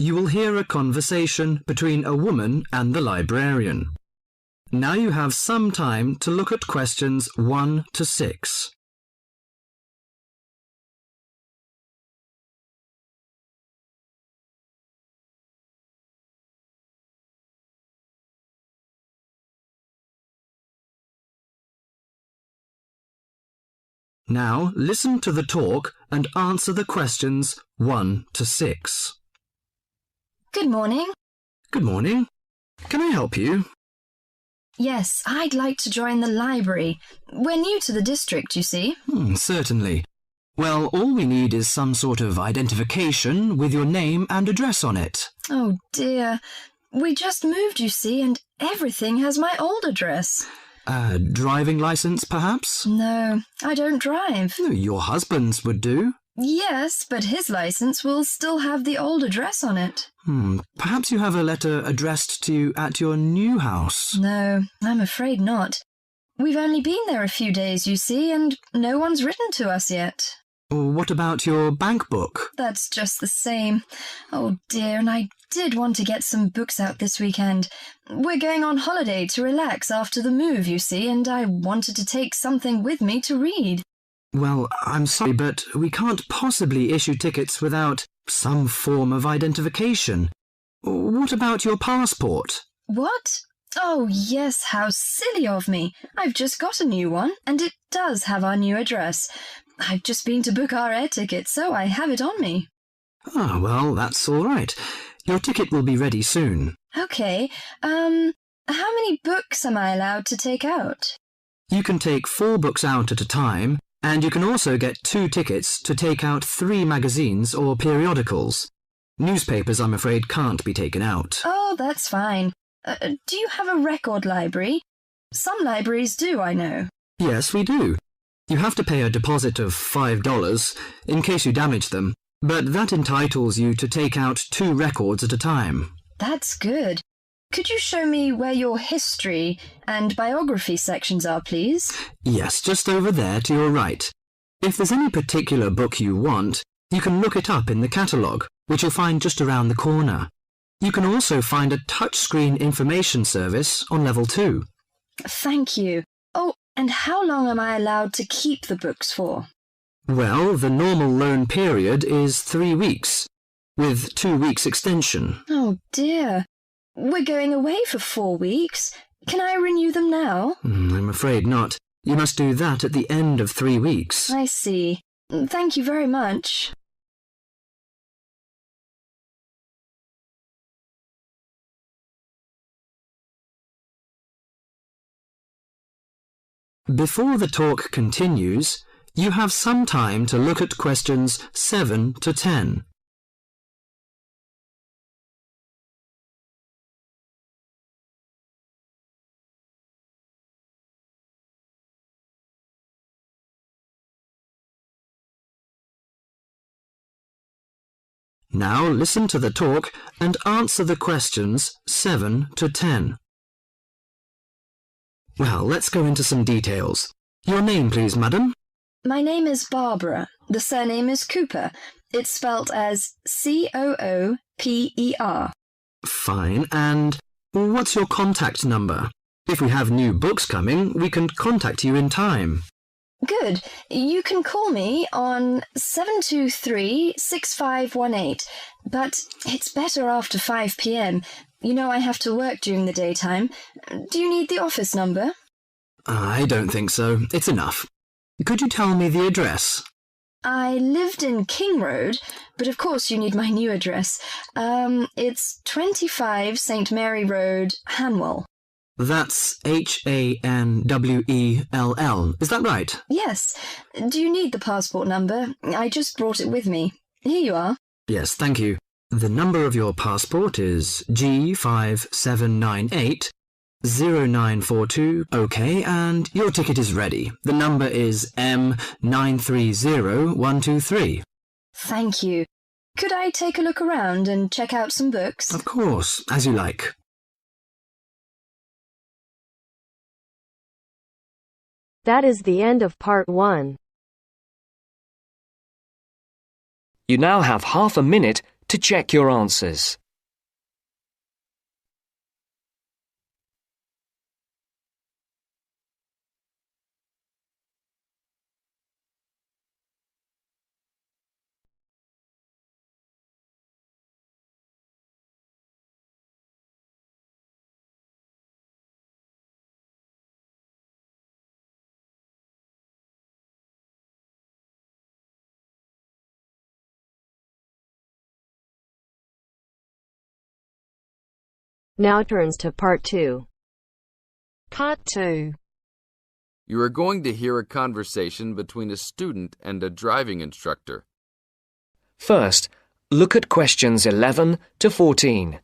You will hear a conversation between a woman and the librarian. Now you have some time to look at questions 1 to 6. Now listen to the talk and answer the questions 1 to 6. Good morning. Good morning. Can I help you? Yes, I'd like to join the library. We're new to the district, you see. Certainly. Well, all we need is some sort of identification with your name and address on it. Oh dear. We just moved, you see, and everything has my old address. Driving license, perhaps? No, I don't drive. Your husband's would do. Yes, but his license will still have the old address on it. Perhaps you have a letter addressed to you at your new house. No, I'm afraid not. We've only been there a few days, you see, and no one's written to us yet. What about your bank book? That's just the same. Oh dear, and I did want to get some books out this weekend. We're going on holiday to relax after the move, you see, and I wanted to take something with me to read. Well, I'm sorry, but we can't possibly issue tickets without some form of identification. What about your passport? What? Oh, yes, how silly of me. I've just got a new one, and it does have our new address. I've just been to book our air ticket, so I have it on me. Well, that's all right. Your ticket will be ready soon. OK, how many books am I allowed to take out? You can take 4 books out at a time, and you can also get 2 tickets to take out 3 magazines or periodicals. Newspapers, I'm afraid, can't be taken out. Oh, that's fine. Do you have a record library? Some libraries do, I know. Yes, we do. You have to pay a deposit of $5 in case you damage them, but that entitles you to take out 2 records at a time. That's good. Could you show me where your history and biography sections are, please? Yes, just over there to your right. If there's any particular book you want, you can look it up in the catalogue, which you'll find just around the corner. You can also find a touchscreen information service on level 2. Thank you. Oh, and how long am I allowed to keep the books for? Well, the normal loan period is 3 weeks, with 2 weeks extension. Oh dear. We're going away for 4 weeks. Can I renew them now? I'm afraid not. You must do that at the end of 3 weeks. I see. Thank you very much. Before the talk continues, you have some time to look at questions 7 to 10. Now listen to the talk and answer the questions 7 to 10. Well, let's go into some details. Your name, please, madam? My name is Barbara. The surname is Cooper. It's spelt as Cooper. Fine. And what's your contact number? If we have new books coming, we can contact you in time. Good. You can call me on 723-6518, but it's better after 5 p.m. You know I have to work during the daytime. Do you need the office number? I don't think so. It's enough. Could you tell me the address? I lived in King Road, but of course you need my new address. It's 25 St. Mary Road, Hanwell. That's Hanwell. Is that right? Yes. Do you need the passport number? I just brought it with me. Here you are. Yes, thank you. The number of your passport is G5798-0942. OK, and your ticket is ready. The number is M930123. Thank you. Could I take a look around and check out some books? Of course, as you like. That is the end of part 1. You now have half a minute to check your answers. Now turns to part 2. Part 2. You are going to hear a conversation between a student and a driving instructor. First, look at questions 11 to 14.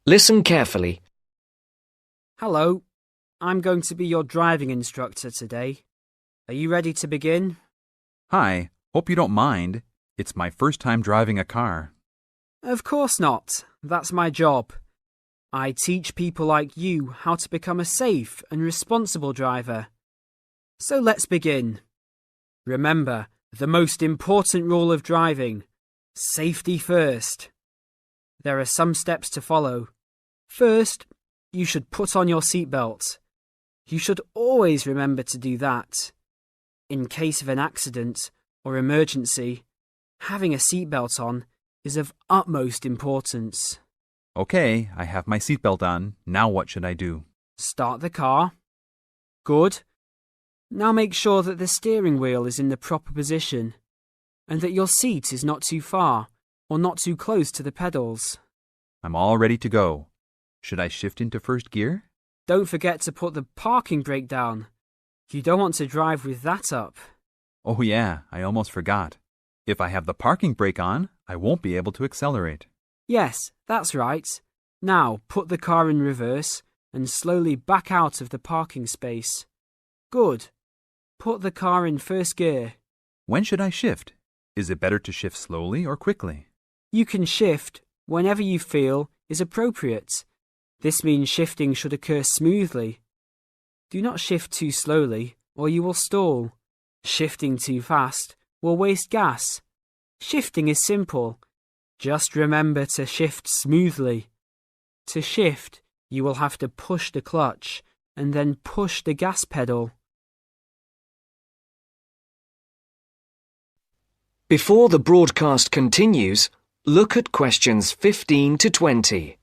Listen carefully. Hello, I'm going to be your driving instructor today. Are you ready to begin? Hi, hope you don't mind. It's my first time driving a car. Of course not. That's my job. I teach people like you how to become a safe and responsible driver. So let's begin. Remember, the most important rule of driving: safety first. There are some steps to follow. First, you should put on your seatbelt. You should always remember to do that. In case of an accident or emergency, having a seatbelt on is of utmost importance. Okay, I have my seatbelt on. Now what should I do? Start the car. Good. Now make sure that the steering wheel is in the proper position and that your seat is not too far or not too close to the pedals. I'm all ready to go. Should I shift into first gear? Don't forget to put the parking brake down. You don't want to drive with that up. Oh yeah, I almost forgot. If I have the parking brake on, I won't be able to accelerate. Yes, that's right. Now put the car in reverse and slowly back out of the parking space. Good. Put the car in first gear. When should I shift? Is it better to shift slowly or quickly? You can shift whenever you feel is appropriate. This means shifting should occur smoothly. Do not shift too slowly or you will stall. Shifting too fast will waste gas. Shifting is simple. Just remember to shift smoothly. To shift, you will have to push the clutch and then push the gas pedal. Before the broadcast continues, look at questions 15 to 20.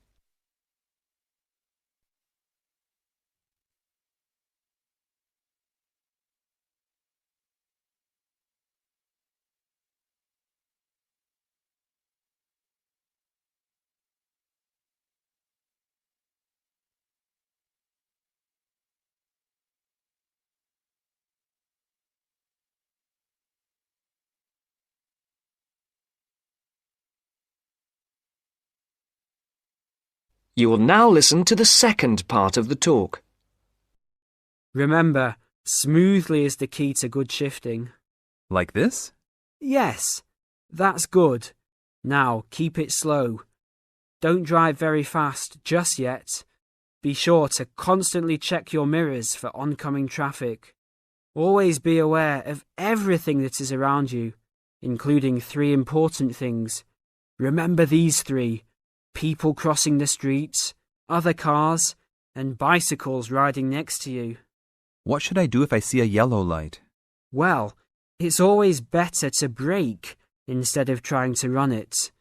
You will now listen to the second part of the talk. Remember, smoothly is the key to good shifting. Like this? Yes, that's good. Now keep it slow. Don't drive very fast just yet. Be sure to constantly check your mirrors for oncoming traffic. Always be aware of everything that is around you, including 3 important things. Remember these 3: people crossing the streets, other cars, and bicycles riding next to you. What should I do if I see a yellow light? Well, it's always better to brake instead of trying to run it.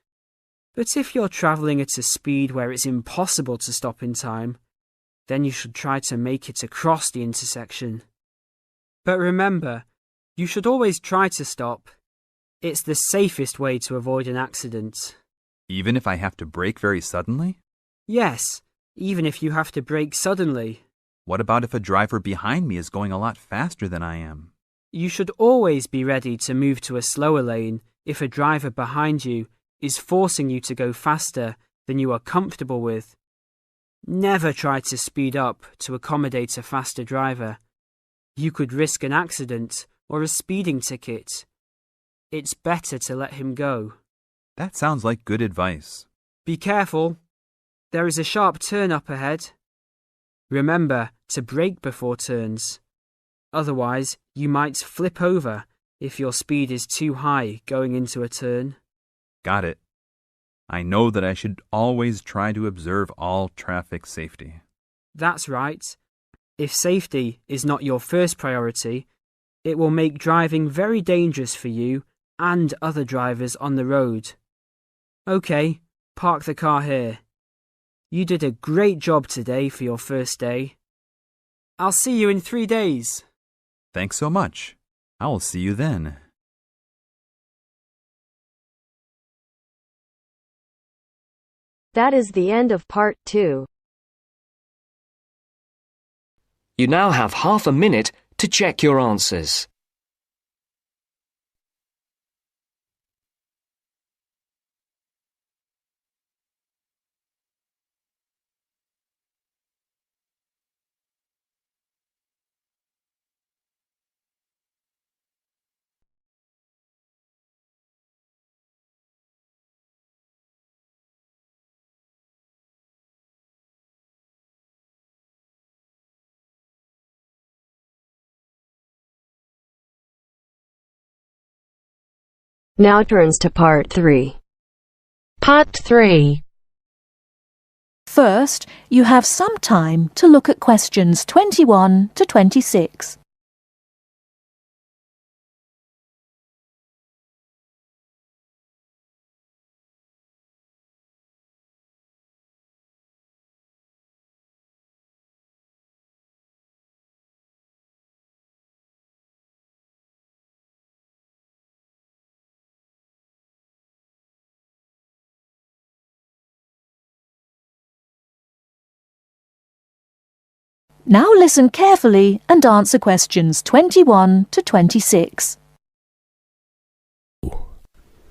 But if you're travelling at a speed where it's impossible to stop in time, then you should try to make it across the intersection. But remember, you should always try to stop. It's the safest way to avoid an accident. Even if I have to brake very suddenly? Yes, even if you have to brake suddenly. What about if a driver behind me is going a lot faster than I am? You should always be ready to move to a slower lane if a driver behind you is forcing you to go faster than you are comfortable with. Never try to speed up to accommodate a faster driver. You could risk an accident or a speeding ticket. It's better to let him go. That sounds like good advice. Be careful. There is a sharp turn up ahead. Remember to brake before turns. Otherwise, you might flip over if your speed is too high going into a turn. Got it. I know that I should always try to observe all traffic safety. That's right. If safety is not your first priority, it will make driving very dangerous for you and other drivers on the road. Okay, park the car here. You did a great job today for your first day. I'll see you in 3 days. Thanks so much. I will see you then. That is the end of part 2. You now have half a minute to check your answers. Now turns to part 3. Part 3. First, you have some time to look at questions 21 to 26. Now listen carefully and answer questions 21 to 26.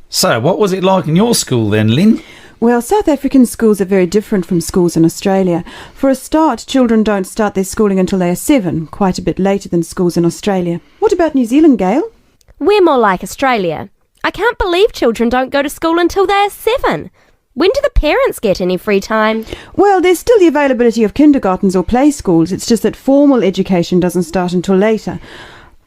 So, what was it like in your school then, Lynn? Well, South African schools are very different from schools in Australia. For a start, children don't start their schooling until they are 7, quite a bit later than schools in Australia. What about New Zealand, Gail? We're more like Australia. I can't believe children don't go to school until they are 7. When do the parents get any free time? Well, there's still the availability of kindergartens or play schools. It's just that formal education doesn't start until later.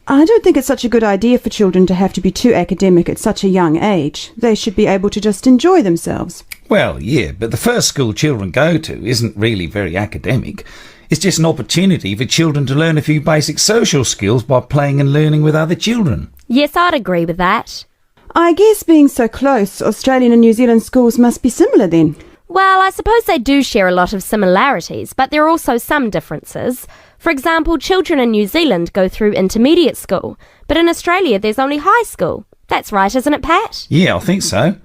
I don't think it's such a good idea for children to have to be too academic at such a young age. They should be able to just enjoy themselves. Well, yeah, but the first school children go to isn't really very academic. It's just an opportunity for children to learn a few basic social skills by playing and learning with other children. Yes, I'd agree with that. I guess being so close, Australian and New Zealand schools must be similar then. Well, I suppose they do share a lot of similarities, but there are also some differences. For example, children in New Zealand go through intermediate school, but in Australia there's only high school. That's right, isn't it, Pat? Yeah, I think so.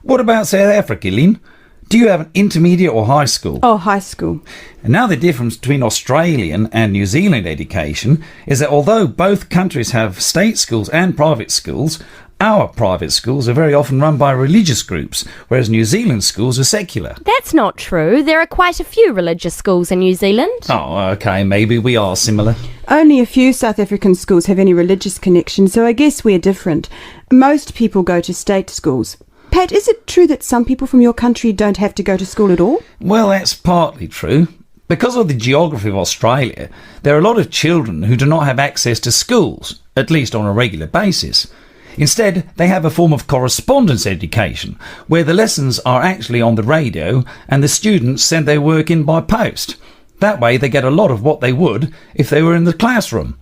What about South Africa, Lynn? Do you have an intermediate or high school? Oh, high school. And now the difference between Australian and New Zealand education is that although both countries have state schools and private schools, our private schools are very often run by religious groups, whereas New Zealand schools are secular. That's not true. There are quite a few religious schools in New Zealand. Oh, OK, maybe we are similar. Only a few South African schools have any religious connection, so I guess we're different. Most people go to state schools. Pat, is it true that some people from your country don't have to go to school at all? Well, that's partly true. Because of the geography of Australia, there are a lot of children who do not have access to schools, at least on a regular basis. Instead, they have a form of correspondence education, where the lessons are actually on the radio and the students send their work in by post. That way they get a lot of what they would if they were in the classroom,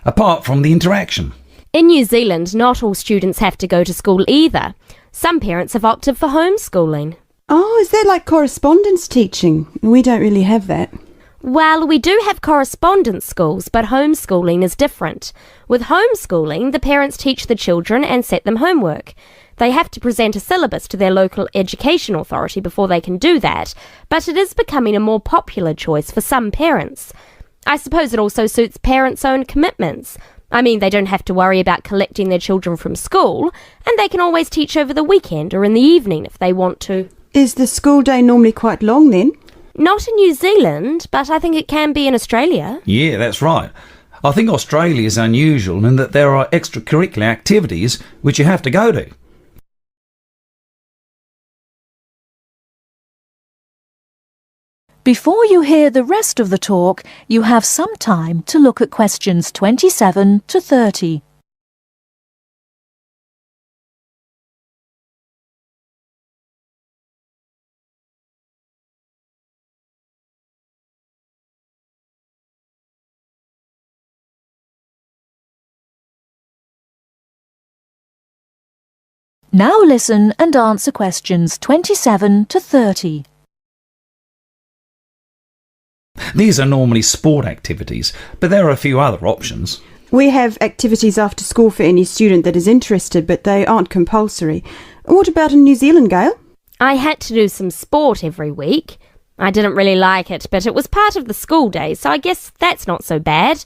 apart from the interaction. In New Zealand, not all students have to go to school either. Some parents have opted for homeschooling. Oh, is that like correspondence teaching? We don't really have that. Well, we do have correspondence schools, but homeschooling is different. With homeschooling, the parents teach the children and set them homework. They have to present a syllabus to their local education authority before they can do that, but it is becoming a more popular choice for some parents. I suppose it also suits parents' own commitments. I mean, they don't have to worry about collecting their children from school, and they can always teach over the weekend or in the evening if they want to. Is the school day normally quite long then? Not in New Zealand, but I think it can be in Australia. Yeah, that's right. I think Australia is unusual in that there are extracurricular activities which you have to go to. Before you hear the rest of the talk, you have some time to look at questions 27 to 30. Now listen and answer questions 27 to 30. These are normally sport activities, but there are a few other options. We have activities after school for any student that is interested, but they aren't compulsory. What about in New Zealand, Gail? I had to do some sport every week. I didn't really like it, but it was part of the school day, so I guess that's not so bad.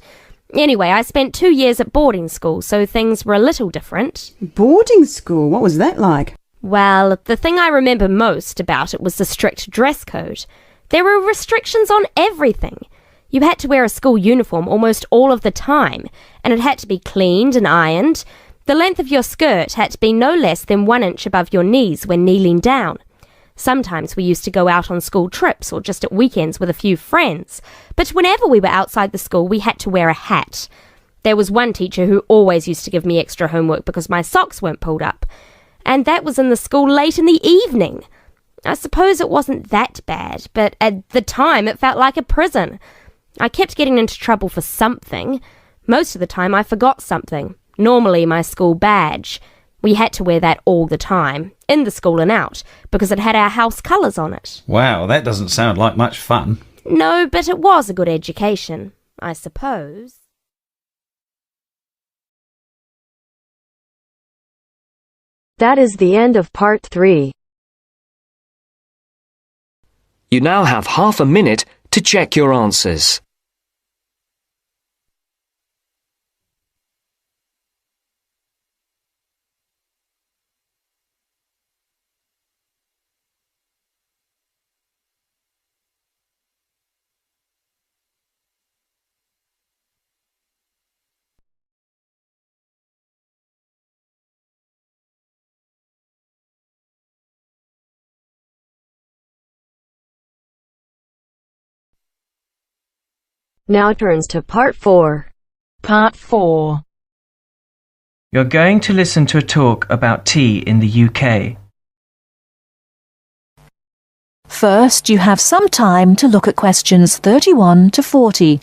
Anyway, I spent 2 years at boarding school, so things were a little different. Boarding school? What was that like? Well, the thing I remember most about it was the strict dress code. There were restrictions on everything. You had to wear a school uniform almost all of the time, and it had to be cleaned and ironed. The length of your skirt had to be no less than 1 inch above your knees when kneeling down. Sometimes we used to go out on school trips or just at weekends with a few friends, but whenever we were outside the school we had to wear a hat. There was one teacher who always used to give me extra homework because my socks weren't pulled up, and that was in the school late in the evening. I suppose it wasn't that bad, but at the time it felt like a prison. I kept getting into trouble for something. Most of the time I forgot something, normally my school badge. We had to wear that all the time, in the school and out, because it had our house colours on it. Wow, that doesn't sound like much fun. No, but it was a good education, I suppose. That is the end of part 3. You now have half a minute to check your answers. Now turns to part 4. Part 4. You're going to listen to a talk about tea in the UK. First, you have some time to look at questions 31 to 40.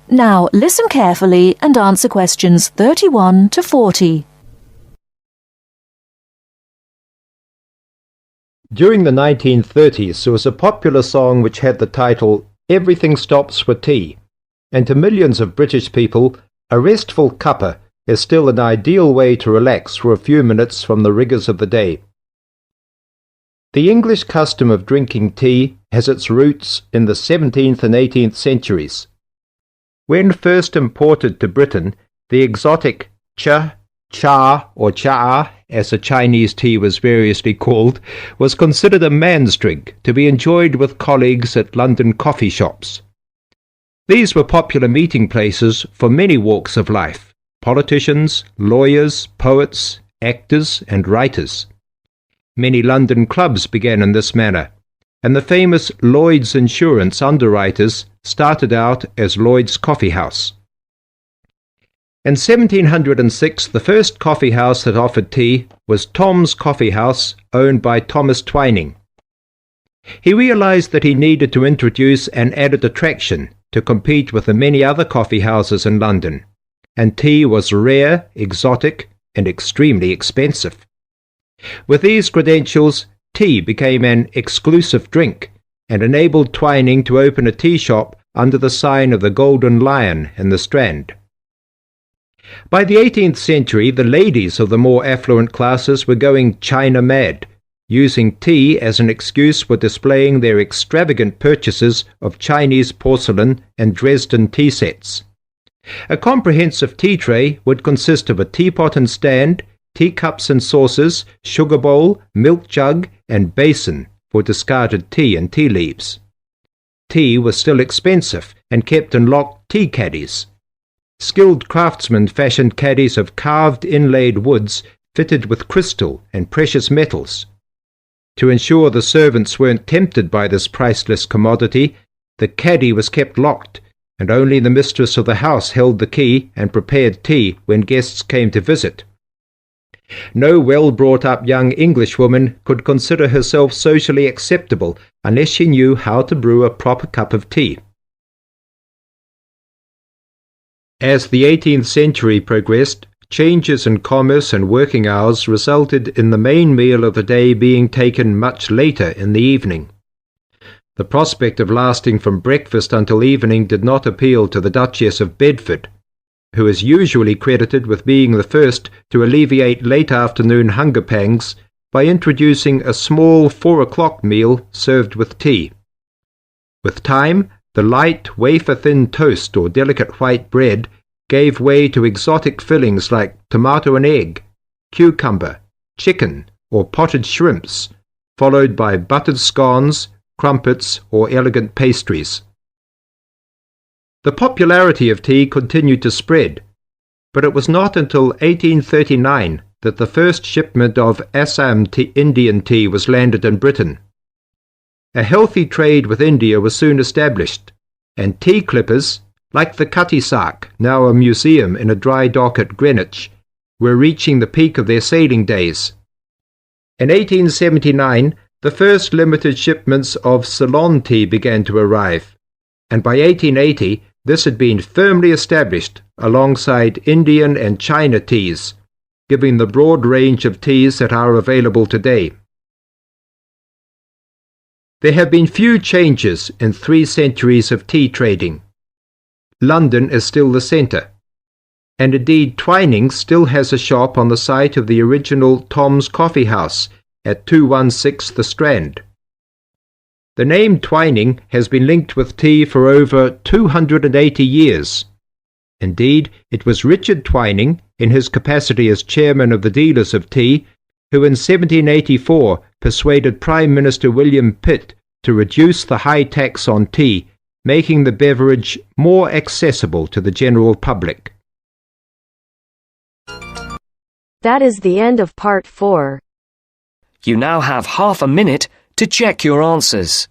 Now listen carefully and answer questions 31 to 40. During the 1930s, there was a popular song which had the title "Everything Stops for Tea," and to millions of British people, a restful cuppa is still an ideal way to relax for a few minutes from the rigours of the day. The English custom of drinking tea has its roots in the 17th and 18th centuries. When first imported to Britain, the exotic cha, or cha, as the Chinese tea was variously called, was considered a man's drink to be enjoyed with colleagues at London coffee shops. These were popular meeting places for many walks of life: politicians, lawyers, poets, actors, and writers. Many London clubs began in this manner, and the famous Lloyd's Insurance underwriters started out as Lloyd's Coffee House. In 1706, the first coffee house that offered tea was Tom's Coffee House, owned by Thomas Twining. He realized that he needed to introduce an added attraction to compete with the many other coffee houses in London, and tea was rare, exotic, and extremely expensive. With these credentials, tea became an exclusive drink and enabled Twining to open a tea shop under the sign of the Golden Lion in the Strand. By the 18th century, the ladies of the more affluent classes were going China mad, using tea as an excuse for displaying their extravagant purchases of Chinese porcelain and Dresden tea sets. A comprehensive tea tray would consist of a teapot and stand, teacups and saucers, sugar bowl, milk jug, and basin for discarded tea and tea leaves. Tea was still expensive and kept in locked tea caddies. Skilled craftsmen fashioned caddies of carved inlaid woods fitted with crystal and precious metals. To ensure the servants weren't tempted by this priceless commodity, the caddy was kept locked, and only the mistress of the house held the key and prepared tea when guests came to visit. No well-brought-up young Englishwoman could consider herself socially acceptable unless she knew how to brew a proper cup of tea. As the 18th century progressed, changes in commerce and working hours resulted in the main meal of the day being taken much later in the evening. The prospect of lasting from breakfast until evening did not appeal to the Duchess of Bedford, who is usually credited with being the first to alleviate late afternoon hunger pangs by introducing a small 4 o'clock meal served with tea. With time, the light, wafer-thin toast or delicate white bread gave way to exotic fillings like tomato and egg, cucumber, chicken, or potted shrimps, followed by buttered scones, crumpets, or elegant pastries. The popularity of tea continued to spread, but it was not until 1839 that the first shipment of Assam Indian tea was landed in Britain. A healthy trade with India was soon established, and tea clippers, like the Cutty Sark, now a museum in a dry dock at Greenwich, were reaching the peak of their sailing days. In 1879, the first limited shipments of Ceylon tea began to arrive, and by 1880 this had been firmly established alongside Indian and China teas, giving the broad range of teas that are available today. There have been few changes in 3 centuries of tea trading. London is still the centre, and indeed Twining still has a shop on the site of the original Tom's Coffee House at 216 The Strand. The name Twining has been linked with tea for over 280 years. Indeed, it was Richard Twining, in his capacity as chairman of the dealers of tea, who in 1784 persuaded Prime Minister William Pitt to reduce the high tax on tea, making the beverage more accessible to the general public. That is the end of part 4. You now have half a minute to check your answers.